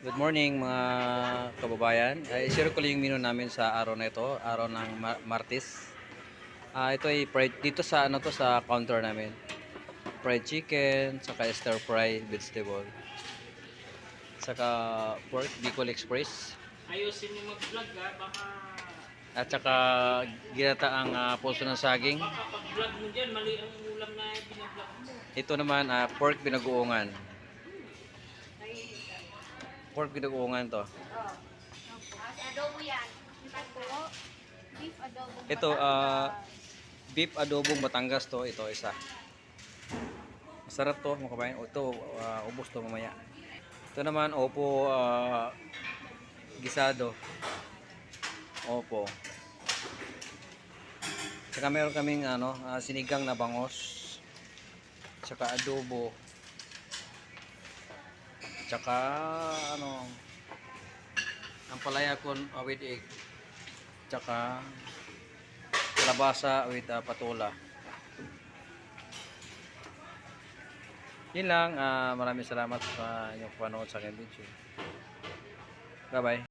Good morning mga kababayan. I-share ko lang yung menu namin sa araw na ito, araw ng Martes. Ito ay fried dito sa sa counter namin. Fried chicken, saka stir fry vegetable. Saka pork Bicol Express. Ayusin mo mag-vlog ha, baka At saka ginataang puso ng saging. baka pag-vlog mo dyan, mali ang ulam na binablog mo. Ito naman pork binagoongan. Pork binagoongan to. Adobo yan. Ito, beef adobo. Ito beef adobong Batangas to, ito isa. Masarap to mga kabayan. Ito ubos to mamaya. Ito naman opo gisado. Opo. Saka meron kaming sinigang na bangos. Saka adobo. Saka ang palaya con with egg. Saka kalabasa with patula. Yun lang, maraming salamat sa inyong panood sa aking video. Bye bye.